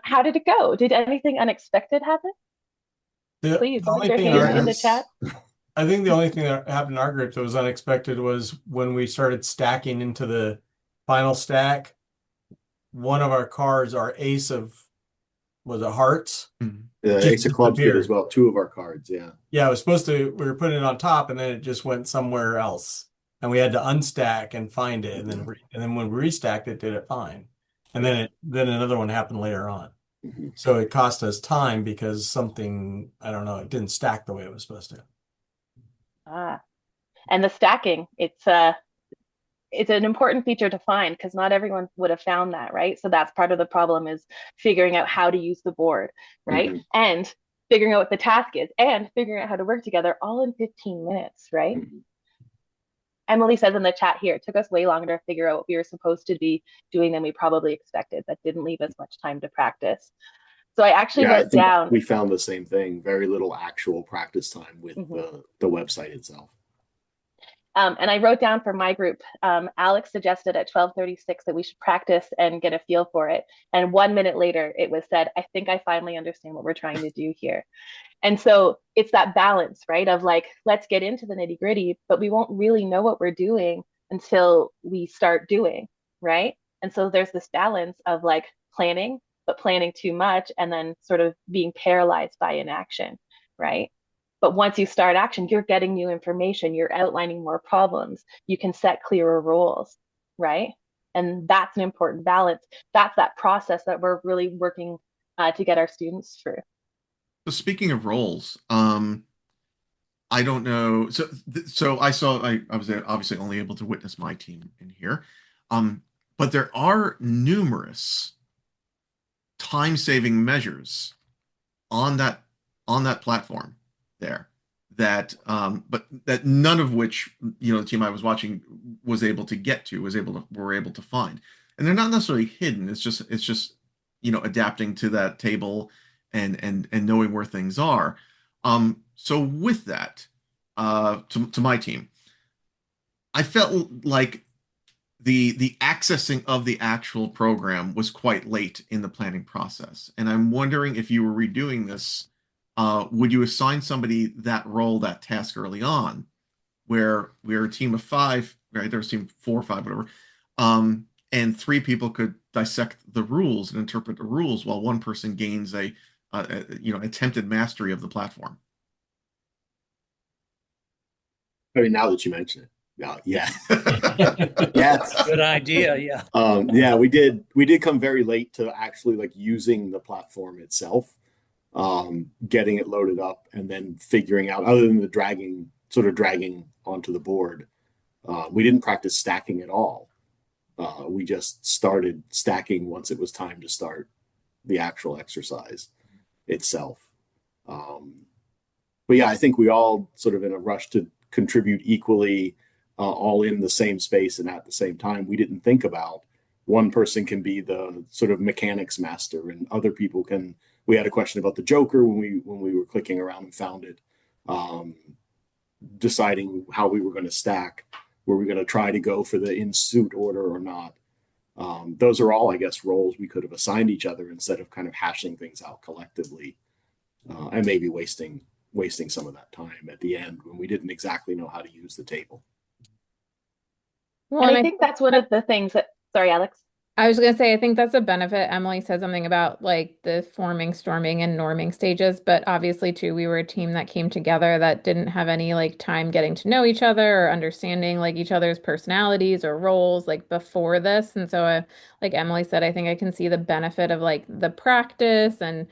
How did it go? Did anything unexpected happen? Please The only raise your thing hand in the chat. I think the only thing that happened in our group that was unexpected was when we started stacking into the final stack. One of our cards, our ace of, was it hearts? The Just Ace of Clubs did as disappeared. well. Two of our cards, yeah. Yeah, it was supposed to, we were putting it on top and then it just went somewhere else. And we had to unstack and find it. And then when we restacked it, did it fine. And then another one happened later on. So it cost us time because something, I don't know, it didn't stack the way it was supposed to. And the stacking, it's an important feature to find because not everyone would have found that, right? So that's part of the problem, is figuring out how to use the board, right? And figuring out what the task is and figuring out how to work together all in 15 minutes, right? Emily says in the chat here, it took us way longer to figure out what we were supposed to be doing than we probably expected. That didn't leave us much time to practice. So I actually wrote down. We found the same thing. Very little actual practice time with the website itself. And I wrote down for my group, Alex suggested at 12:36 that we should practice and get a feel for it. And 1 minute later, it was said, I think I finally understand what we're trying to do here. And so it's that balance, right? Of like, let's get into the nitty gritty, but we won't really know what we're doing until we start doing, right? And so there's this balance of like planning, but planning too much and then sort of being paralyzed by inaction, right? But once you start action, you're getting new information, you're outlining more problems, you can set clearer rules, right? And that's an important balance. That's that process that we're really working to get our students through. So speaking of roles, I don't know. So I was obviously only able to witness my team in here, but there are numerous time-saving measures on that platform there but that none of which the team I was watching was able to get to, were able to find, and they're not necessarily hidden. It's just adapting to that table and knowing where things are. So with that, to my team, I felt like the accessing of the actual program was quite late in the planning process, and I'm wondering if you were redoing this, would you assign somebody that role, that task early on, where we're a team of 5, right? There's a team 4 or 5, whatever, and 3 people could dissect the rules and interpret the rules while one person gains a attempted mastery of the platform. I mean, now that you mention it, yeah, yes, Good idea. Yeah. Yeah, we did come very late to actually like using the platform itself, getting it loaded up, and then figuring out, other than the dragging onto the board, we didn't practice stacking at all. We just started stacking once it was time to start the actual exercise itself. But yeah, I think we all sort of in a rush to contribute equally, all in the same space and at the same time. We didn't think about one person can be the sort of mechanics master and other people can. We had a question about the Joker when we were clicking around and found it, deciding how we were going to stack. Were we going to try to go for the in suit order or not? Those are all, I guess, roles we could have assigned each other instead of kind of hashing things out collectively, and maybe wasting some of that time at the end when we didn't exactly know how to use the table. Well, and I think that's one of the things that, sorry, Alex. I was going to say, I think that's a benefit. Emily said something about like the forming, storming, and norming stages, but obviously too, we were a team that came together that didn't have any like time getting to know each other or understanding like each other's personalities or roles like before this. And so, like Emily said, I think I can see the benefit of like the practice and,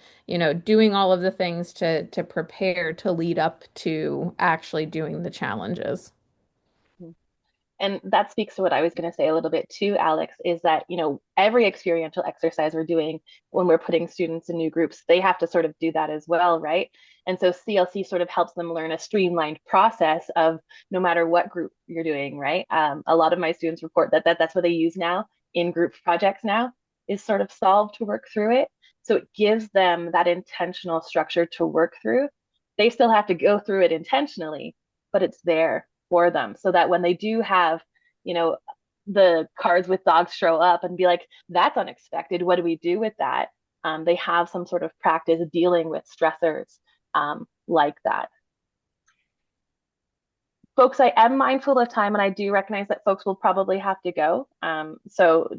doing all of the things to prepare to lead up to actually doing the challenges. And that speaks to what I was going to say a little bit too, Alex, is that, every experiential exercise we're doing when we're putting students in new groups, they have to sort of do that as well, right? And so CLC sort of helps them learn a streamlined process of no matter what group you're doing, right? A lot of my students report that that's what they use now in group projects now, is sort of solved to work through it. So it gives them that intentional structure to work through. They still have to go through it intentionally, but it's there for them so that when they do have, you know, the cards with dogs show up and be like, that's unexpected. What do we do with that? They have some sort of practice dealing with stressors like that. Folks, I am mindful of time and I do recognize that folks will probably have to go. So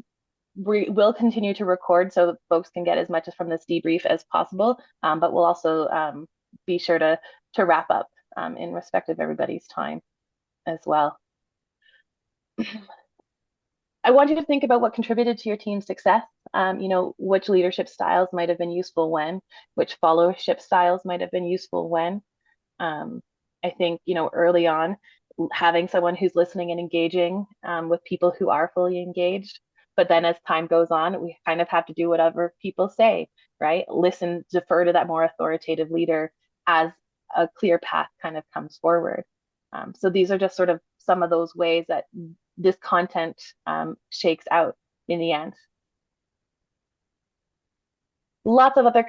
we will continue to record so folks can get as much from this debrief as possible, but we'll also be sure to wrap up in respect of everybody's time as well. I want you to think about what contributed to your team's success. You know, which leadership styles might have been useful when, which followership styles might have been useful when. I think, you know, early on, having someone who's listening and engaging with people who are fully engaged. But then as time goes on, we kind of have to do whatever people say, right? Listen, defer to that more authoritative leader as a clear path kind of comes forward. So these are just sort of some of those ways that this content shakes out in the end. Lots of other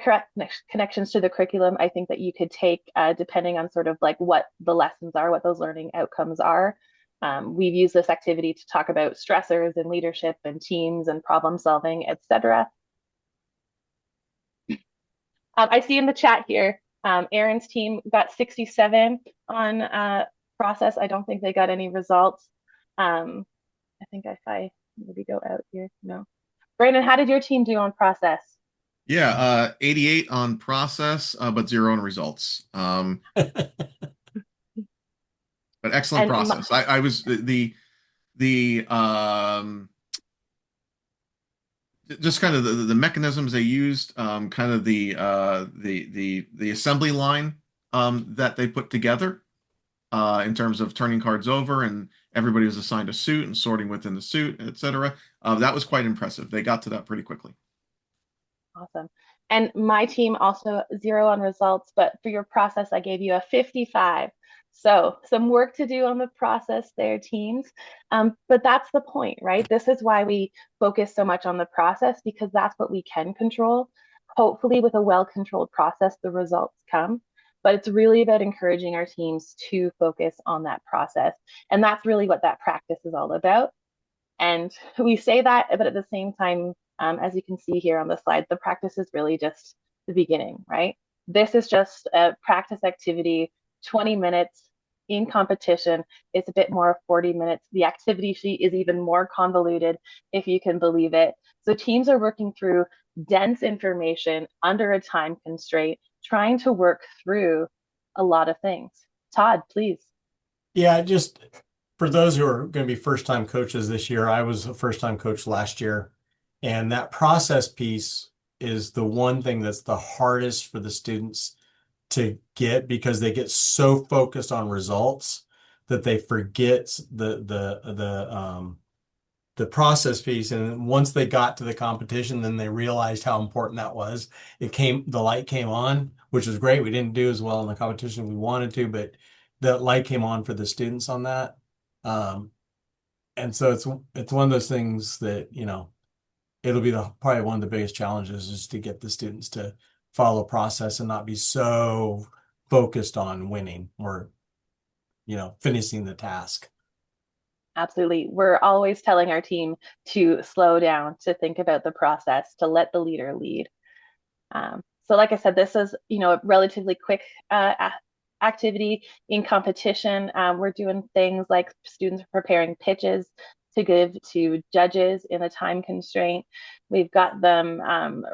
connections to the curriculum I think that you could take depending on sort of like what the lessons are, what those learning outcomes are. We've used this activity to talk about stressors and leadership and teams and problem solving, etc. I see in the chat here, Aaron's team got 67 on process. I don't think they got any results. I think if I maybe go out here, no. Brandon, how did your team do on process? Yeah, 88 on process, but 0 on results. But excellent process. I was just kind of the mechanisms they used, kind of the assembly line that they put together in terms of turning cards over and everybody was assigned a suit and sorting within the suit, etc. That was quite impressive. They got to that pretty quickly. Awesome. And my team also 0 on results, but for your process, I gave you a 55. So some work to do on the process there, teams. But that's the point, right? This is why we focus so much on the process, because that's what we can control. Hopefully with a well-controlled process, the results come. But it's really about encouraging our teams to focus on that process. And that's really what that practice is all about. And we say that, but at the same time, as you can see here on the slide, the practice is really just the beginning, right? This is just a practice activity, 20 minutes in competition. It's a bit more, 40 minutes. The activity sheet is even more convoluted, if you can believe it. So teams are working through dense information under a time constraint, trying to work through a lot of things. Todd, please. Yeah, just for those who are going to be first-time coaches this year, I was a first-time coach last year. And that process piece is the one thing that's the hardest for the students to get because they get so focused on results that they forget the process piece. And once they got to the competition, then they realized how important that was. The light came on, which was great. We didn't do as well in the competition as we wanted to, but the light came on for the students on that. And so it's one of those things that, you know, it'll be probably one of the biggest challenges is to get the students to follow process and not be so focused on winning or, you know, finishing the task. Absolutely. We're always telling our team to slow down, to think about the process, to let the leader lead. So like I said, this is, you know, a relatively quick activity in competition. We're doing things like students are preparing pitches to give to judges in a time constraint. We've got them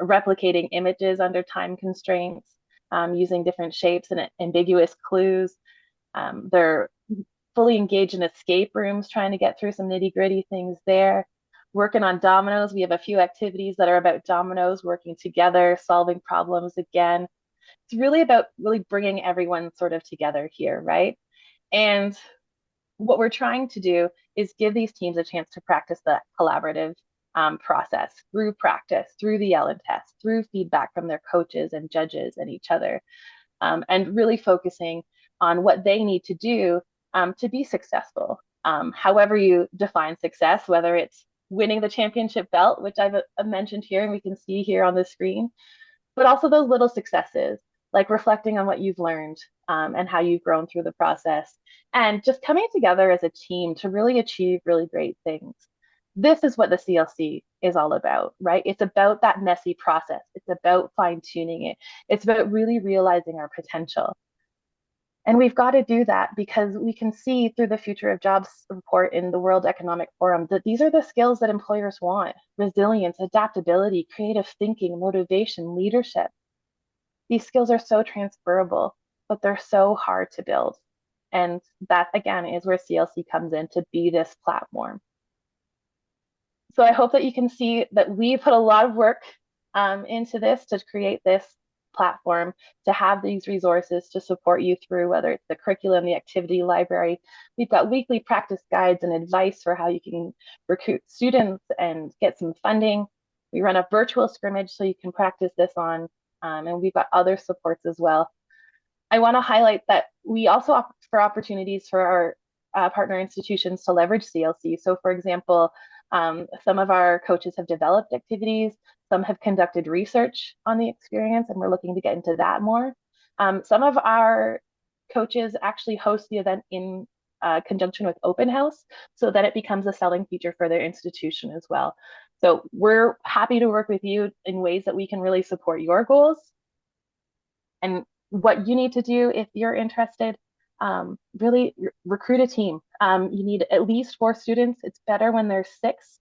replicating images under time constraints, using different shapes and ambiguous clues. They're fully engaged in escape rooms, trying to get through some nitty-gritty things there. Working on dominoes. We have a few activities that are about dominoes, working together, solving problems again. It's really about bringing everyone sort of together here, right? And what we're trying to do is give these teams a chance to practice that collaborative process through practice, through the Ellen test, through feedback from their coaches and judges and each other, and really focusing on what they need to do to be successful. However you define success, whether it's winning the championship belt, which I've mentioned here and we can see here on the screen, but also those little successes, like reflecting on what you've learned and how you've grown through the process, and just coming together as a team to really achieve really great things. This is what the CLC is all about, right? It's about that messy process. It's about fine-tuning it. It's about really realizing our potential. And we've got to do that because we can see through the Future of Jobs report in the World Economic Forum that these are the skills that employers want: resilience, adaptability, creative thinking, motivation, leadership. These skills are so transferable, but they're so hard to build. And that, again, is where CLC comes in to be this platform. So I hope that you can see that we put a lot of work into this to create this platform, to have these resources to support you through, whether it's the curriculum, the activity library. We've got weekly practice guides and advice for how you can recruit students and get some funding. We run a virtual scrimmage so you can practice this on, and we've got other supports as well. I want to highlight that we also offer opportunities for our partner institutions to leverage CLC. So for example, some of our coaches have developed activities, some have conducted research on the experience, and we're looking to get into that more. Some of our coaches actually host the event in conjunction with open house so that it becomes a selling feature for their institution as well. So we're happy to work with you in ways that we can really support your goals. And what you need to do if you're interested, really recruit a team. You need at least 4 students. It's better when there's 6.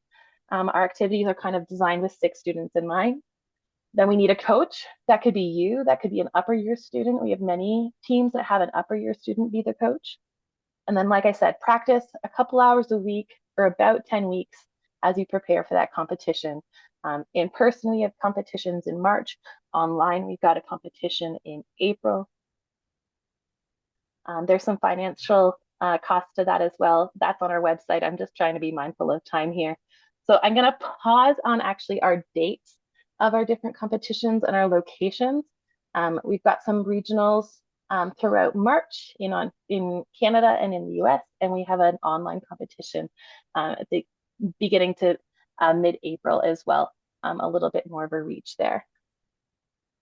Our activities are kind of designed with 6 students in mind. Then we need a coach. That could be you. That could be an upper year student. We have many teams that have an upper year student be the coach. And then, like I said, practice a couple hours a week for about 10 weeks as you prepare for that competition. In person, we have competitions in March. Online, we've got a competition in April. There's some financial cost to that as well. That's on our website. I'm just trying to be mindful of time here. So I'm going to pause on actually our dates of our different competitions and our locations. We've got some regionals throughout March in Canada and in the US, and we have an online competition at the beginning to mid-April as well, a little bit more of a reach there.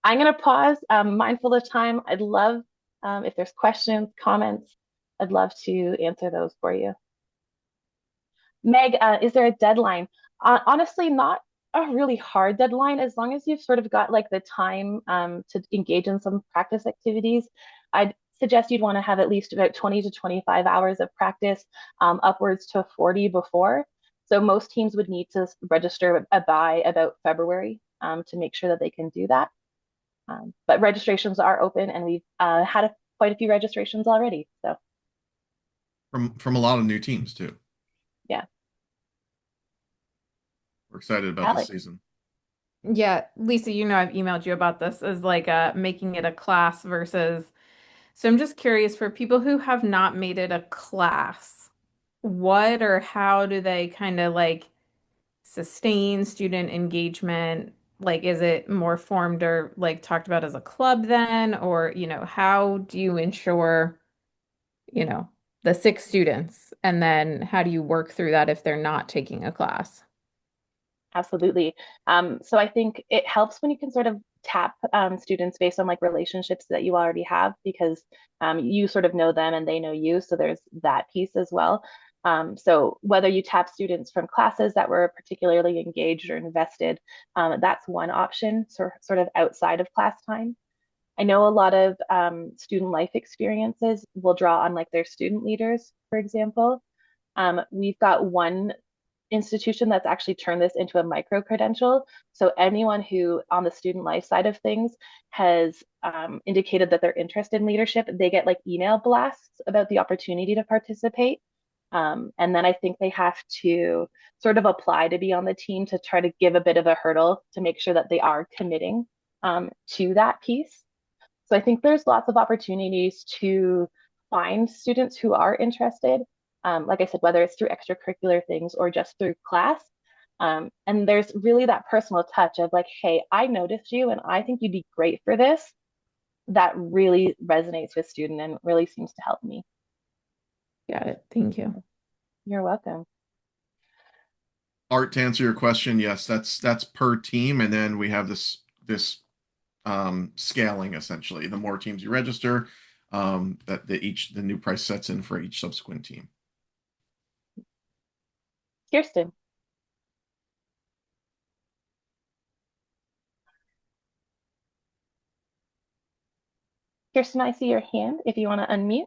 I'm going to pause, mindful of time. I'd love, if there's questions, comments, I'd love to answer those for you. Meg, is there a deadline? Honestly, not a really hard deadline, as long as you've sort of got like the time to engage in some practice activities. I'd suggest you'd want to have at least about 20 to 25 hours of practice, upwards to 40 before. So most teams would need to register by about February to make sure that they can do that. But registrations are open, and we've had quite a few registrations already. So from a lot of new teams too. Yeah. We're excited about this season. Yeah, Lisa, I've emailed you about this as like making it a class versus. So I'm just curious, for people who have not made it a class, what or how do they kind of like sustain student engagement? Like, is it more formed or like talked about as a club then? Or, how do you ensure, the 6 students? And then how do you work through that if they're not taking a class? Absolutely. So I think it helps when you can sort of tap students based on like relationships that you already have, because you sort of know them and they know you. So there's that piece as well. So whether you tap students from classes that were particularly engaged or invested, that's one option, sort of outside of class time. I know a lot of student life experiences will draw on like their student leaders, for example. We've got one institution that's actually turned this into a micro credential. So anyone who on the student life side of things has indicated that they're interested in leadership, they get like email blasts about the opportunity to participate. And then I think they have to sort of apply to be on the team to try to give a bit of a hurdle to make sure that they are committing to that piece. So I think there's lots of opportunities to find students who are interested. Like I said, whether it's through extracurricular things or just through class. And there's really that personal touch of like, hey, I noticed you and I think you'd be great for this. That really resonates with student and really seems to help me. Got it. Thank you. You're welcome. Art, to answer your question, yes, that's per team, and then we have this scaling essentially. The more teams you register, that the new price sets in for each subsequent team. Kirsten. Kirsten, I see your hand if you want to unmute.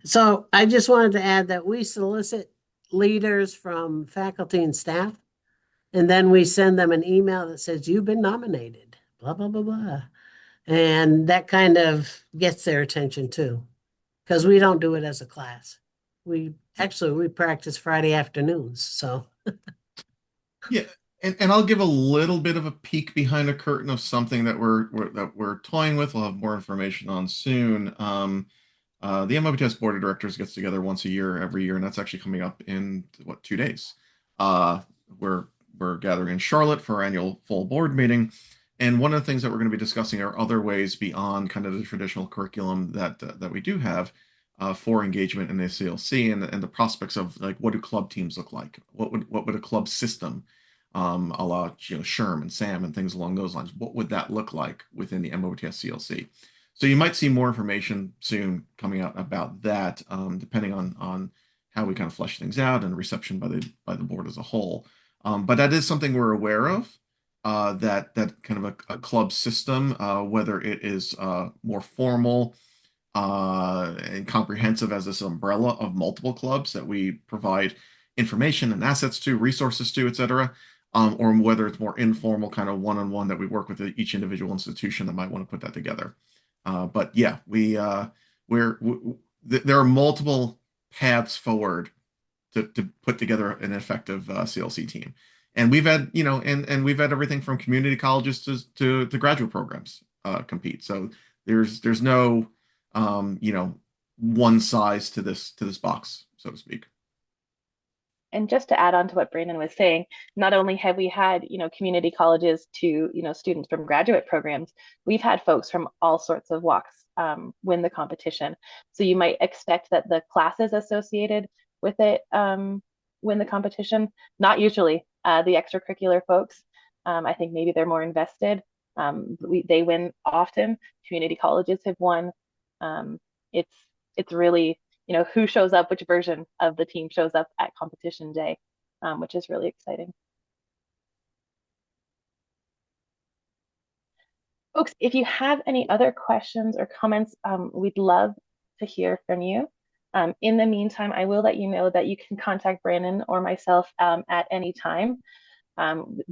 So I just wanted to add that we solicit leaders from faculty and staff, and then we send them an email that says, you've been nominated, blah, blah, blah, blah. And that kind of gets their attention too, because we don't do it as a class. We practice Friday afternoons. So Yeah, and I'll give a little bit of a peek behind a curtain of something that we're toying with. We'll have more information on soon. The MOBTS board of directors gets together once a year, every year, and that's actually coming up in 2 days. We're gathering in Charlotte for our annual full board meeting, and one of the things that we're going to be discussing are other ways beyond kind of the traditional curriculum that we do have for engagement in the CLC, and the prospects of like, what do club teams look like? What would a club system, a la SHRM and SAM and things along those lines, what would that look like within the MOBTS CLC? So you might see more information soon coming out about that, depending on how we kind of flesh things out and reception by the board as a whole. But that is something we're aware of, that kind of a club system, whether it is more formal and comprehensive as this umbrella of multiple clubs that we provide information and assets to, resources to, et cetera, or whether it's more informal, kind of one-on-one that we work with each individual institution that might want to put that together. But yeah, there are multiple paths forward to put together an effective CLC team, and we've had and we've had everything from community colleges to graduate programs compete. So there's no one size to this box, so to speak. And just to add on to what Brandon was saying, not only have we had, community colleges to, students from graduate programs, we've had folks from all sorts of walks win the competition. So you might expect that the classes associated with it win the competition. Not usually. The extracurricular folks, I think maybe they're more invested. They win often. Community colleges have won. It's really, who shows up, which version of the team shows up at competition day, which is really exciting. Folks, if you have any other questions or comments, we'd love to hear from you. In the meantime, I will let you know that you can contact Brandon or myself at any time.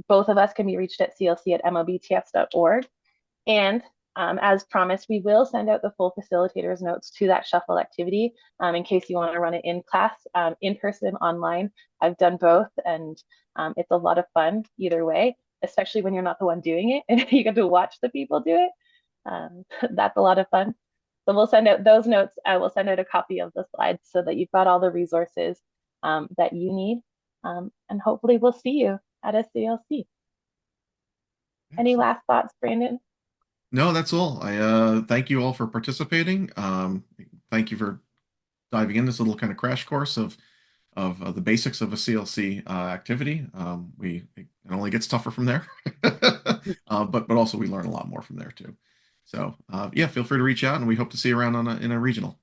Both of us can be reached at clc@mobts.org. And as promised, we will send out the full facilitator's notes to that shuffle activity in case you want to run it in class, in person, online. I've done both, and it's a lot of fun either way, especially when you're not the one doing it and you get to watch the people do it. That's a lot of fun. So we'll send out those notes. We'll send out a copy of the slides so that you've got all the resources that you need. And hopefully we'll see you at a CLC. Any last thoughts, Brandon? No, that's all. I thank you all for participating. Thank you for diving in this little kind of crash course of the basics of a CLC activity. It only gets tougher from there, but also we learn a lot more from there too. So yeah, feel free to reach out, and we hope to see you around in a regional.